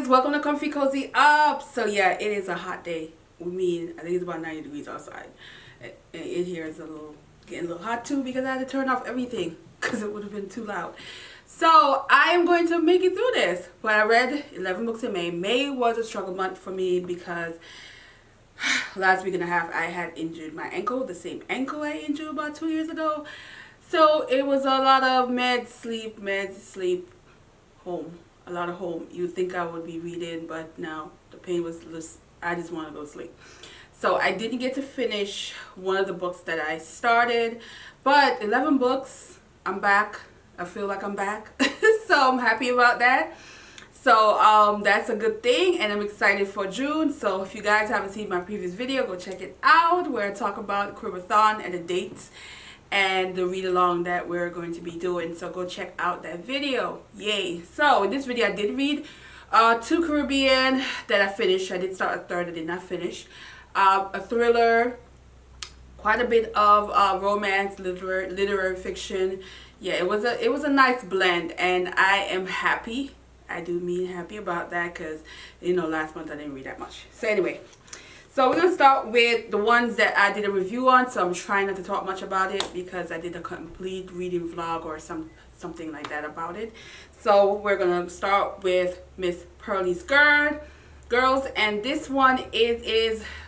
guys, welcome to Comfy Cozy Up. So yeah, it is a hot day. I think it's about 90 degrees outside. In here is getting a little hot too because I had to turn off everything because it would have been too loud. So I am going to make it through this. But I read 11 books in May. May was a struggle month for me because last week and a half I had injured my ankle, the same ankle I injured about 2 years ago. So it was a lot of med, sleep, home. A lot of home. You'd think I would be reading, but no, the pain was just, I just want to go to sleep. So I didn't get to finish one of the books that I started, but 11 books, I'm back. I feel like I'm back. So I'm happy about that. So that's a good thing, and I'm excited for June. So if you guys haven't seen my previous video, go check it out where I talk about readathon and the dates and the read along that we're going to be doing. So go check out that video. Yay. So in this video I did read 2 Caribbean that I finished. I did start a third, I did not finish. A thriller, quite a bit of romance, literary fiction. Yeah, it was a nice blend, and I am happy. I do mean happy about that because, you know, last month I didn't read that much. So anyway, so we're going to start with the ones that I did a review on. So I'm trying not to talk much about it because I did a complete reading vlog or something like that about it. So we're going to start with Miss Pearly's Girls, and this one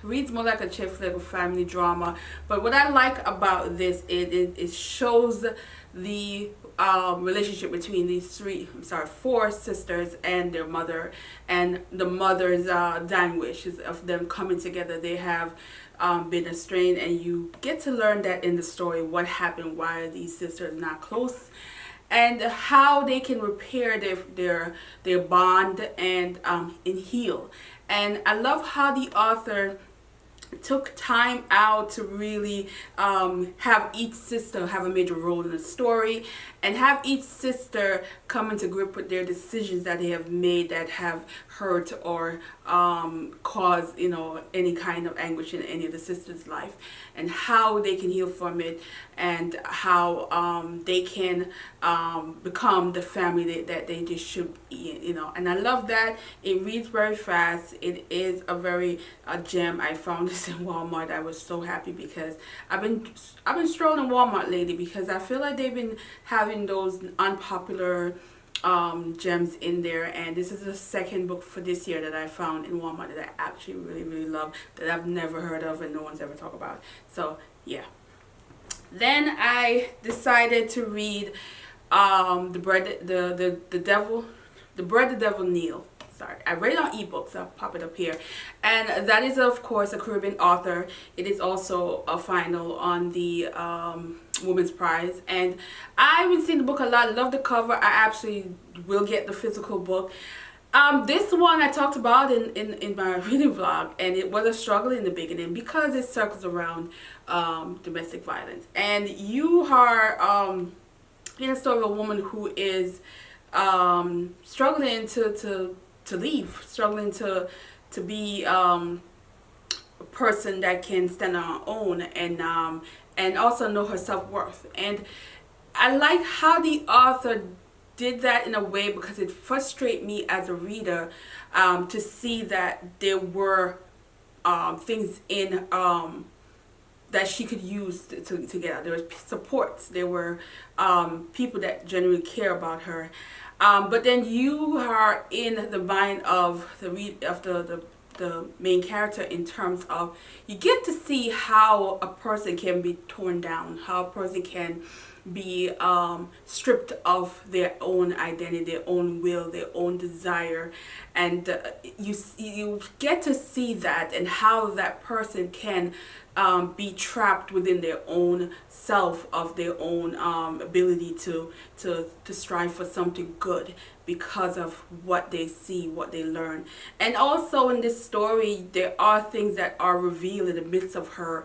reads more like a chick flick, family drama. But what I like about this is it shows the relationship between these 4 sisters and their mother, and the mother's dying wishes of them coming together. They have been estranged, and you get to learn that in the story, what happened, why are these sisters not close, and how they can repair their bond and heal. And I love how the author took time out to really have each sister have a major role in the story, and have each sister come into grip with their decisions that they have made that have hurt or caused, you know, any kind of anguish in any of the sisters' life, and how they can heal from it, and how they can become the family that they just should be, you know. And I love that it reads very fast. It is a gem. I found this in Walmart. I was so happy because I've been strolling Walmart lately because I feel like they've been having those unpopular gems in there, and this is the second book for this year that I found in Walmart that I actually really love, that I've never heard of and no one's ever talked about. So yeah. Then I decided to read The Bread the Devil Kneel. Sorry, I read it on ebooks. I'll pop it up here. And that is, of course, a Caribbean author. It is also a final on the Women's Prize. And I've been seeing the book a lot. Love the cover. I actually will get the physical book. This one I talked about in my reading vlog, and it was a struggle in the beginning because it circles around domestic violence. And you are in a story of a woman who is struggling to leave, struggling to be a person that can stand on her own, and also know her self-worth. And I like how the author did that in a way because it frustrated me as a reader to see that there were things in that she could use to get out. There was supports. There were people that genuinely care about her. But then you are in the mind of the main character in terms of you get to see how a person can be torn down, how a person can be stripped of their own identity, their own will, their own desire, and you get to see that, and how that person can be trapped within their own self, of their own ability to strive for something good because of what they see, what they learn. And also in this story, there are things that are revealed in the midst of her,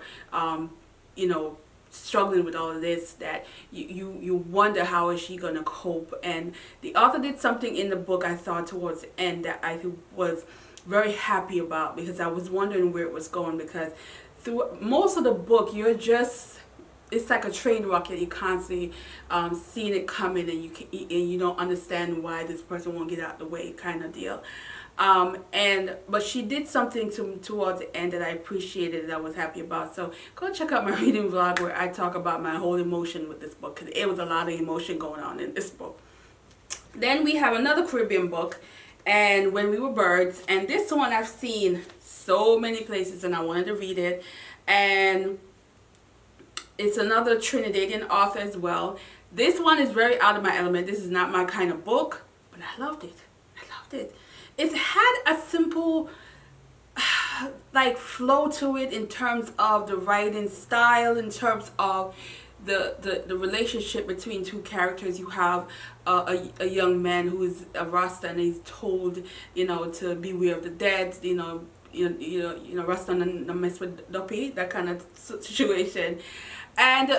you know, struggling with all of this, that you wonder how is she gonna cope. And the author did something in the book, I thought, towards the end that I was very happy about, because I was wondering where it was going, because through most of the book it's like a train wreck, and you constantly seeing it coming, and you don't understand why this person won't get out the way, kind of deal. But she did something towards the end that I appreciated, that I was happy about. So go check out my reading vlog where I talk about my whole emotion with this book, because it was a lot of emotion going on in this book. Then we have another Caribbean book, and When We Were Birds, and this one I've seen so many places and I wanted to read it. And it's another Trinidadian author as well. This one is very out of my element. This is not my kind of book, but I loved it. I loved it. It had a simple like flow to it in terms of the writing style, in terms of the relationship between two characters. You have a young man who is a Rasta, and he's told, you know, to beware of the dead, you know, Rasta and mess with Duppy, that kind of situation. And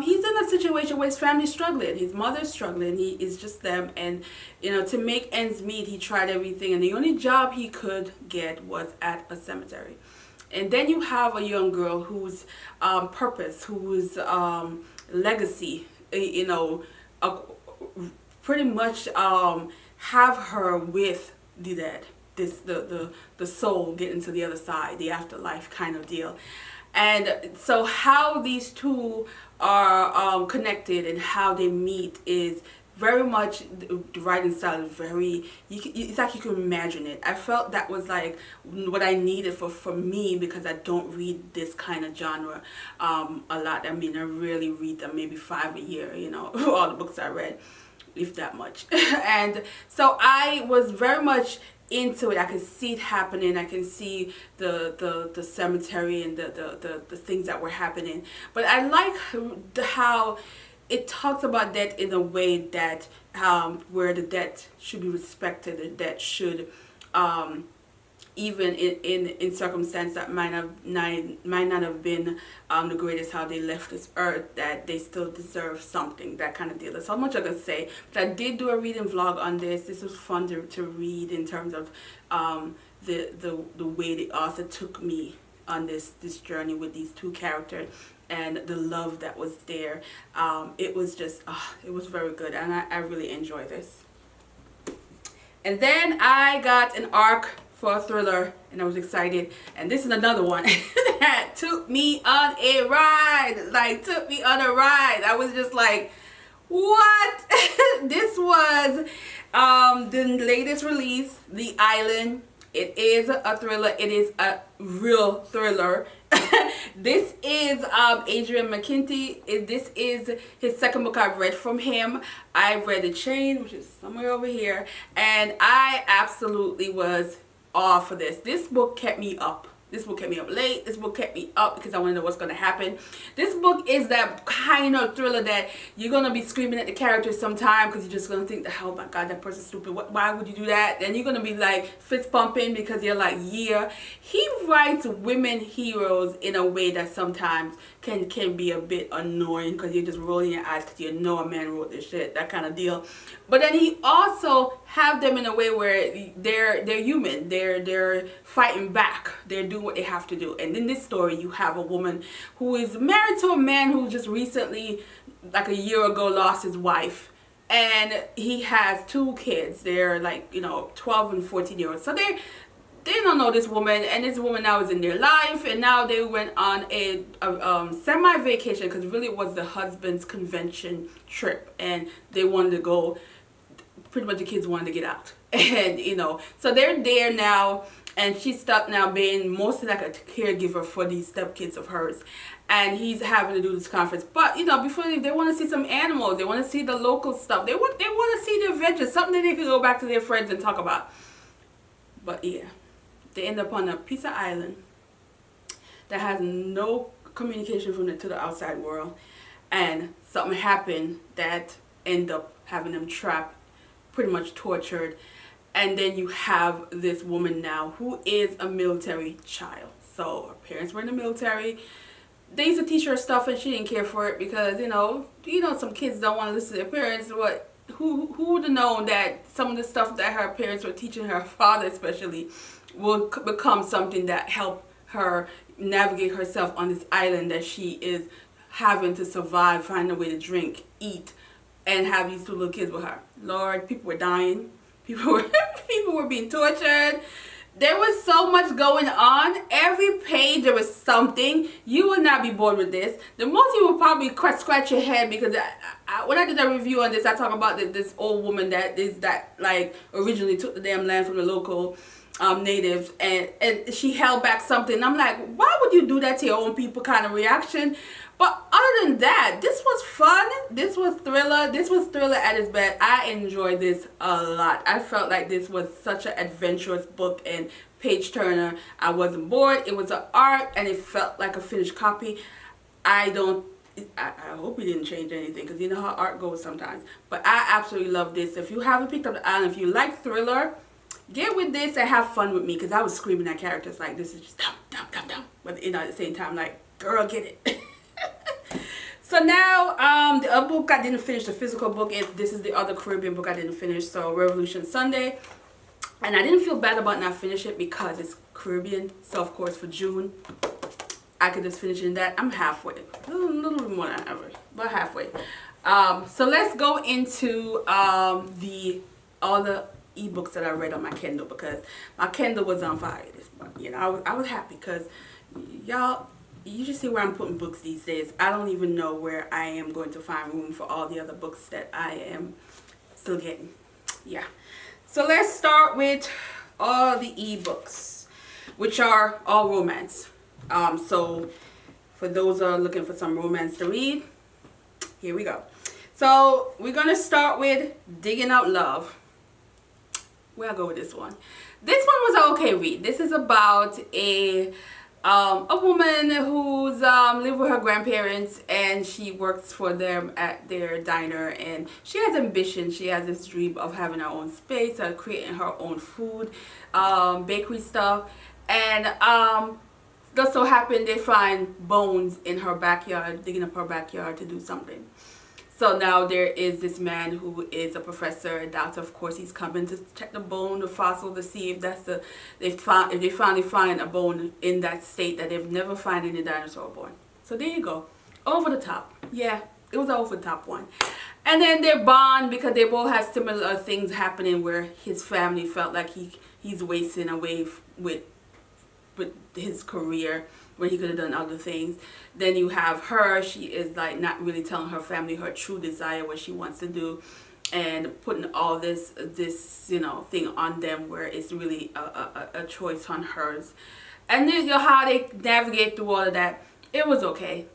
he's in a situation where his family's struggling, his mother's struggling, he is just them, and you know, to make ends meet, he tried everything, and the only job he could get was at a cemetery. And then you have a young girl whose purpose, whose legacy, you know, pretty much have her with the dead, the soul getting to the other side, the afterlife kind of deal. And so how these two are connected and how they meet is very much, the writing style is very, it's like you can imagine it. I felt that was like what I needed for me, because I don't read this kind of genre a lot. I mean, I really read them maybe 5 a year, you know, all the books I read, if that much. And so I was very much into it. I can see it happening. I can see the cemetery and the things that were happening. But I like how it talks about death in a way that where the dead should be respected, the dead should even in circumstance that might not have been the greatest, how they left this earth, that they still deserve something, that kind of deal. That's how much I can say. But I did do a reading vlog on this. This was fun to read in terms of the way the author took me on this journey with these two characters and the love that was there. It was just, it was very good, and I really enjoyed this. And then I got an ARC for a thriller, and I was excited. And this is another one that took me on a ride. Like, took me on a ride. I was just like, what? This was the latest release, The Island. It is a thriller. It is a real thriller. This is Adrian McKinty. This is his second book I've read from him. I read The Chain, which is somewhere over here, and I absolutely was all for this. This book kept me up. This book kept me up late. This book kept me up because I want to know what's going to happen. This book is that kind of thriller that you're going to be screaming at the characters sometime, because you're just going to think, oh my God, that person's stupid. Why would you do that? Then you're going to be like fist pumping, because you're like, yeah. He writes women heroes in a way that sometimes can be a bit annoying, because you're just rolling your eyes because you know a man wrote this shit, that kind of deal. But then he also have them in a way where they're human. They're fighting back. They're doing what they have to do. And in this story, you have a woman who is married to a man who just recently, like a year ago, lost his wife. And he has 2 kids. They're like, you know, 12 and 14 years old. So they don't know this woman, and this woman now is in their life, and now they went on a semi-vacation, because really it was the husband's convention trip, and they wanted to go. Pretty much the kids wanted to get out, and you know, so they're there now, and she's stuck now being mostly like a caregiver for these stepkids of hers, and he's having to do this conference. But you know, before they want to see some animals, they want to see the local stuff, they want to see the adventures, something that they can go back to their friends and talk about. But yeah, they end up on a piece of island that has no communication from to the outside world, and something happened that end up having them trapped, pretty much tortured. And then you have this woman now who is a military child. So her parents were in the military. They used to teach her stuff, and she didn't care for it, because you know some kids don't want to listen to their parents. But who would have known that some of the stuff that her parents were teaching her father especially will become something that help her navigate herself on this island that she is having to survive, find a way to drink, eat, and have these 2 little kids with her. Lord, people were dying. People were being tortured. There was so much going on. Every page there was something. You will not be bored with this. The most you will probably scratch your head, because when I did a review on this, I talk about this old woman that like originally took the damn land from the local natives, and she held back something. I'm like, why would you do that to your own people? Kind of reaction. But other than that, this was fun. This was thriller. This was thriller at its best. I enjoyed this a lot. I felt like this was such an adventurous book and page turner. I wasn't bored. It was an art, and it felt like a finished copy. I hope we didn't change anything, because you know how art goes sometimes. But I absolutely love this. If you haven't picked up the island, if you like thriller, get with this and have fun with me, because I was screaming at characters like, this is just dumb, dumb, dumb, dumb. But you know, at the same time, like, girl, get it. So now, the other book I didn't finish, the physical book, this is the other Caribbean book I didn't finish, so Revolution Sunday. And I didn't feel bad about not finishing it because it's Caribbean, so of course for June, I could just finish in that. I'm halfway, a little bit more than average, but halfway. So let's go into all the ebooks that I read on my Kindle, because my Kindle was on fire this month. You know, I was happy, because y'all, you just see where I'm putting books these days. I don't even know where I am going to find room for all the other books that I am still getting. Yeah. So let's start with all the ebooks, which are all romance. So for those who are looking for some romance to read, here we go. So we're going to start with Digging Out Love. Where I'll go with this one. This one was an okay read. This is about a woman who's live with her grandparents, and she works for them at their diner, and she has ambition. She has this dream of having her own space, creating her own food, bakery stuff, and just so happen they find bones in her backyard, digging up her backyard to do something. So now there is this man who is a professor, a doctor. Of course, he's coming to check the bone, the fossil, to see if if they finally find a bone in that state that they've never found any dinosaur bone. So there you go, over the top. Yeah, it was an over the top one. And then they bond because they both have similar things happening, where his family felt like he's wasting away with his career when he could have done other things. Then you have her, she is like not really telling her family her true desire, what she wants to do, and putting all this you know thing on them, where it's really a choice on hers. And then you know how they navigate through all of that. It was okay.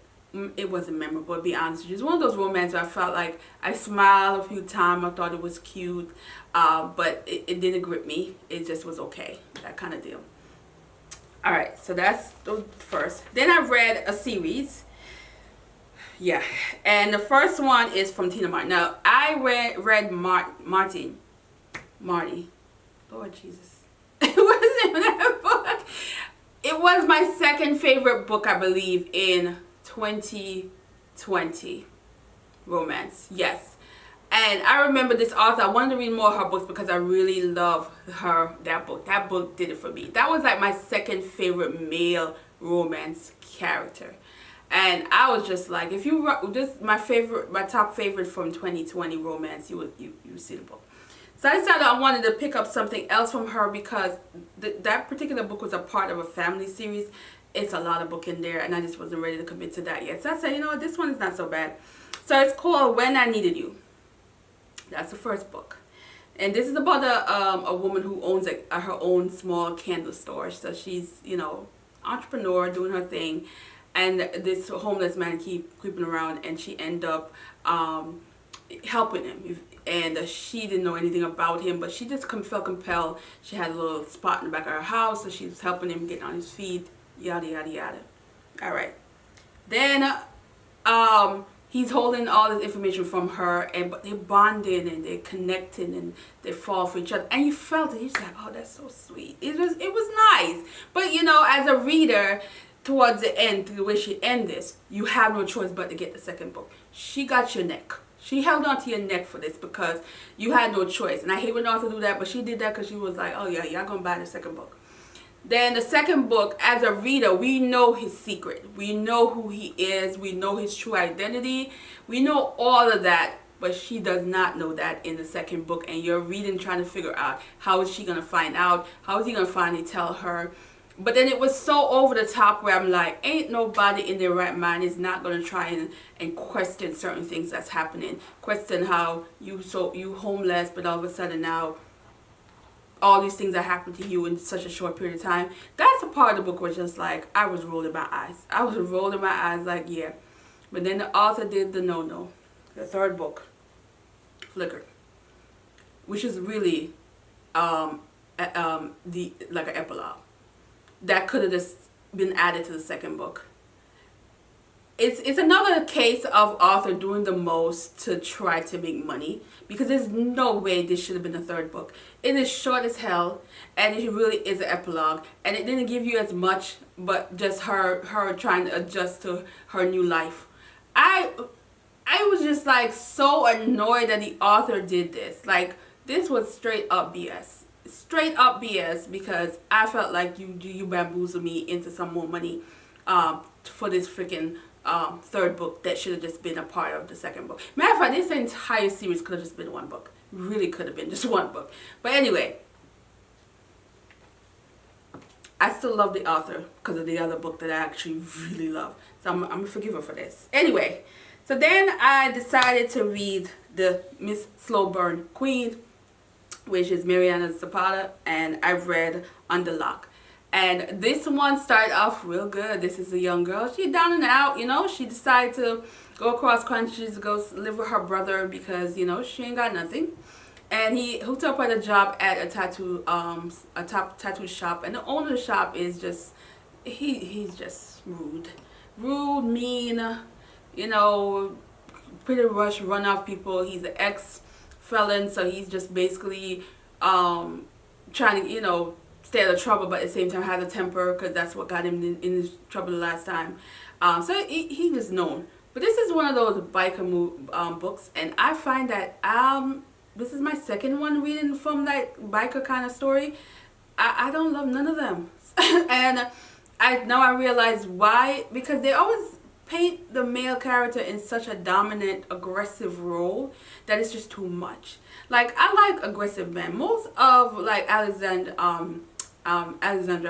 It wasn't memorable, to be honest with you. It's one of those romances I felt like I smiled a few times. I thought it was cute, but it didn't grip me. It just was okay, that kind of deal. Alright, so that's the first. Then I read a series. Yeah, and the first one is from Tina Martin. Now, I read Marty. Lord Jesus. It wasn't that book. It was my second favorite book, I believe, in 2020. Romance, yes. And I remember this author. I wanted to read more of her books because I really love that book. That book did it for me. That was like my second favorite male romance character. And I was just like, if you just my top favorite from 2020 romance, you see the book. So I decided I wanted to pick up something else from her, because that particular book was a part of a family series. It's a lot of book in there, and I just wasn't ready to commit to that yet. So I said, you know what, this one is not so bad. So it's called When I Needed You. That's the first book. And this is about a woman who owns her own small candle store. So she's, you know, entrepreneur, doing her thing. And this homeless man keep creeping around, and she end up helping him. And she didn't know anything about him, but she just felt compelled. She had a little spot in the back of her house, so she was helping him get on his feet, yada, yada, yada. All right. Then he's holding all this information from her, but they're bonding and they're connecting and they fall for each other. And you felt it. You're like, oh, that's so sweet. It was nice. But, you know, as a reader, towards the end, the way she ends this, you have no choice but to get the second book. She got your neck. She held on to your neck for this because you had no choice. And I hate when authors do that, but she did that because she was like, oh, yeah, y'all going to buy the second book. Then the second book, as a reader, we know his secret. We know who he is. We know his true identity. We know all of that but she does not know that in the second book, and you're reading trying to figure out how is she going to find out, how is he going to finally tell her. But then it was so over the top where I'm like, ain't nobody in their right mind is not going to try and question certain things that's happening. Question how you homeless, but all of a sudden now all these things that happened to you in such a short period of time. That's a part of the book where just like, I was rolling my eyes. I was rolling my eyes like, yeah. But then the author did the no-no. The third book, Flickered, which is really like an epilogue. That could have just been added to the second book. It's another case of author doing the most to try to make money, because there's no way this should have been the third book. It is short as hell, and it really is an epilogue, and it didn't give you as much, but just her trying to adjust to her new life. I was just like so annoyed that the author did this. Like, this was straight up BS. Straight up BS, because I felt like you bamboozled me into some more money for this freaking third book that should have just been a part of the second book. Matter of fact, this entire series could have just been one book. Really could have been just one book. But anyway, I still love the author because of the other book that I actually really love. So I'm gonna forgive her for this. Anyway, so then I decided to read the Miss Slow Burn Queen, which is Mariana Zapata, and I've read Under Lock. And this one started off real good. This is a young girl. She's down and out, you know. She decided to go across countries to go live with her brother because, you know, she ain't got nothing. And he hooked up at a job at a tattoo shop. And the owner of the shop is just, he's just rude. Rude, mean, you know, pretty much run off people. He's an ex-felon, so he's just basically trying to, you know, stay out of trouble, but at the same time has a temper, because that's what got him in his trouble the last time. So he was known. But this is one of those biker books, and I find that this is my second one reading from that biker kind of story. I don't love none of them. And I realize why, because they always paint the male character in such a dominant, aggressive role that it's just too much. Like, I like aggressive men. Most of like Alexander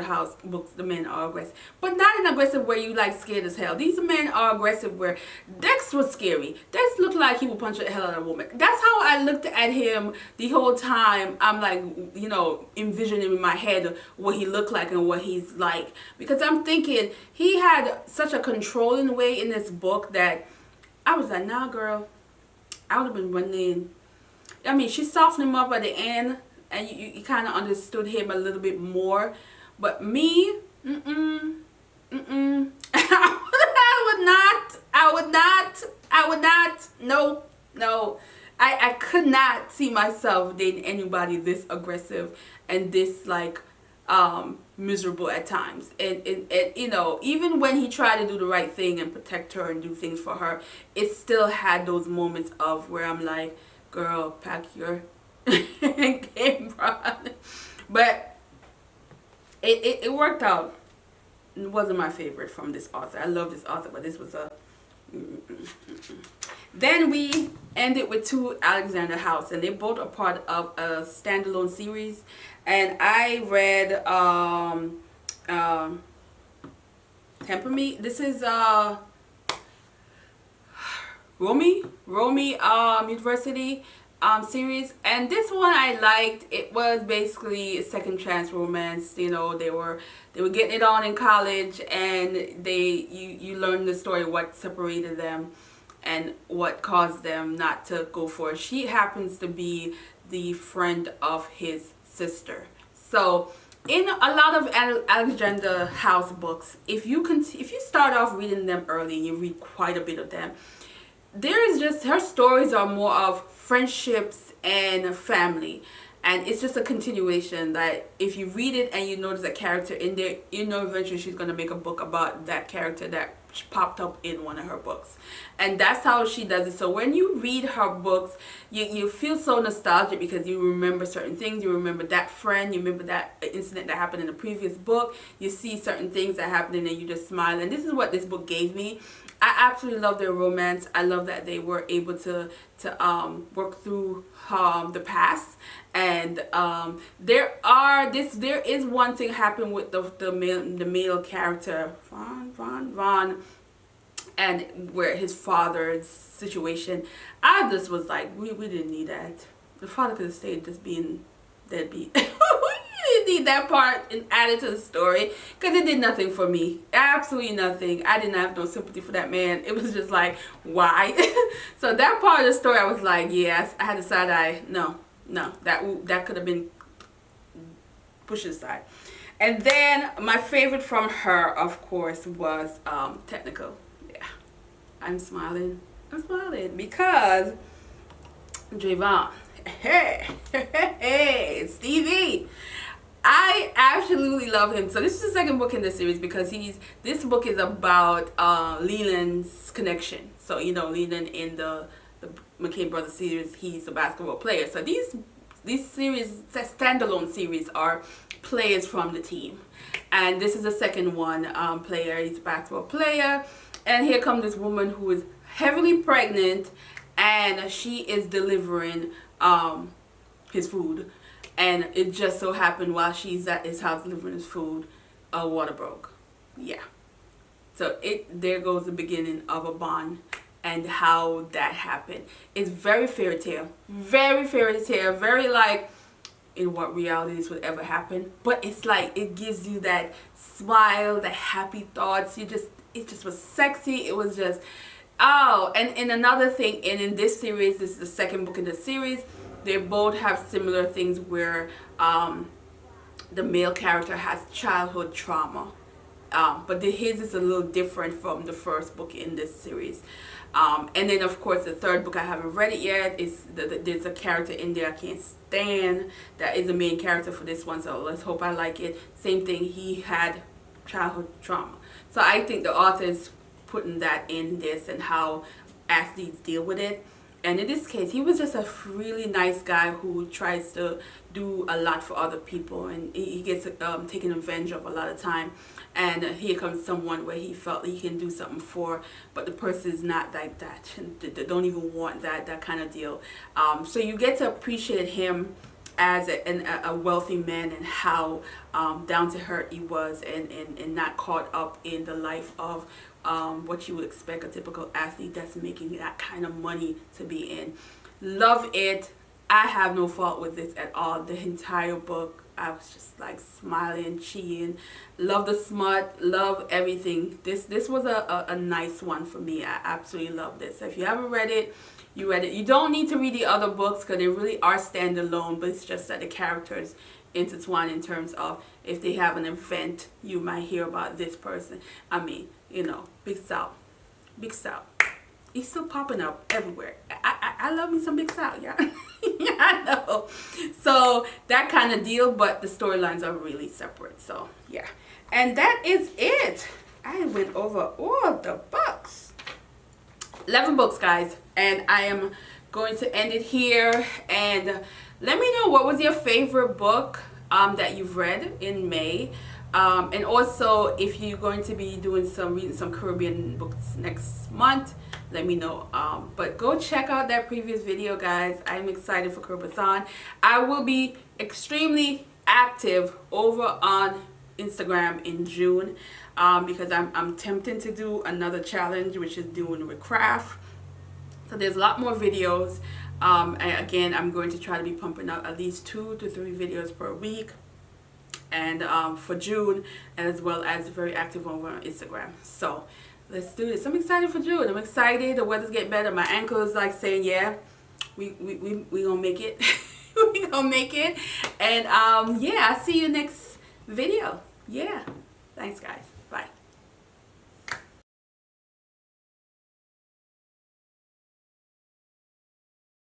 House books, the men are aggressive, but not an aggressive where you like scared as hell. These men are aggressive where Dex was scary. Dex looked like he would punch the hell out of a woman. That's how I looked at him the whole time. I'm like, you know, envisioning in my head what he looked like and what he's like, because I'm thinking he had such a controlling way in this book that I was like, nah girl, I would have been running. I mean, she softened him up at the end, and you kind of understood him a little bit more. But me, I would not, no. I could not see myself dating anybody this aggressive and this, like, miserable at times. And, you know, even when he tried to do the right thing and protect her and do things for her, it still had those moments of where I'm like, girl, pack your game on. But it worked out. It wasn't my favorite from this author. I love this author, but this was a Then we ended with two Alexander House, and they both are part of a standalone series. And I read Temper Me. This is Romy University series, and this one I liked. It was basically a second chance romance. You know, they were getting it on in college, and you learn the story, what separated them and what caused them not to go for it. She happens to be the friend of his sister. So in a lot of Alexander House books, if you start off reading them early and you read quite a bit of them, there is just, her stories are more of friendships and family, and it's just a continuation that if you read it and you notice a character in there, you know eventually she's going to make a book about that character that popped up in one of her books. And that's how she does it. So when you read her books, you feel so nostalgic because you remember certain things. You remember that friend, you remember that incident that happened in the previous book. You see certain things that happened and then you just smile. And this is what this book gave me. I absolutely love their romance. I love that they were able to work through the past. And there is one thing happened with the male character Ron, and where his father's situation. I just was like, we didn't need that. The father could have stayed just being deadbeat. We didn't need that part and added to the story because it did nothing for me. Absolutely nothing. I didn't have no sympathy for that man. It was just like, why? So that part of the story, I was like, yes, I had a side eye. No, that could have been pushed aside. And then my favorite from her, of course, was Technical. Yeah, I'm smiling because Javon, hey, Stevie, I absolutely love him. So this is the second book in this series because this book is about Leland's connection. So you know, Leland in the McCain Brothers series, he's a basketball player. So these series, standalone series, are players from the team, and this is the second one. Player, he's a basketball player, and here comes this woman who is heavily pregnant, and she is delivering his food, and it just so happened while she's at his house delivering his food, water broke. Yeah, so there goes the beginning of a bond. And how that happened. It's very fairy tale, very like in what reality this would ever happen. But it's like it gives you that smile, that happy thoughts. It just was sexy. It was just and another thing. And in this series, this is the second book in the series. They both have similar things where the male character has childhood trauma. But his is a little different from the first book in this series. And then of course the third book, I haven't read it yet. There's a character in there I can't stand that is the main character for this one, so let's hope I like it. Same thing, he had childhood trauma. So I think the author's putting that in this and how athletes deal with it. And in this case, he was just a really nice guy who tries to do a lot for other people, and he gets taken advantage of a lot of time. And here comes someone where he felt he can do something for, but the person is not like that. They don't even want that kind of deal. So you get to appreciate him as a wealthy man and how down to earth he was, and not caught up in the life of what you would expect a typical athlete that's making that kind of money to be in. Love it. I have no fault with this at all. The entire book, I was just like smiling, cheering. Love the smut, love everything. This was a nice one for me. I absolutely love this. So if you haven't read it, you read it. You don't need to read the other books because they really are standalone, but it's just that the characters intertwine in terms of if they have an event, you might hear about this person. I mean, you know, Big South. He's still popping up everywhere. I love me some Big South, yeah. Yeah, I know. So that kind of deal, but the storylines are really separate. So yeah, and that is it. I went over all the books. 11 books, guys, and I am going to end it here. And let me know, what was your favorite book that you've read in May? And also, if you're going to be doing reading some Caribbean books next month, let me know. But go check out that previous video, guys. I'm excited for Readathon. I will be extremely active over on Instagram in June because I'm tempted to do another challenge, which is doing with craft. So there's a lot more videos. And again, I'm going to try to be pumping out at least 2 to 3 videos per week. And for June, as well as very active over on Instagram. So let's do this. I'm excited for June. I'm excited. The weather's getting better. My ankle is like saying, yeah, we gonna make it. We gonna make it. And yeah, I'll see you next video. Yeah, thanks, guys.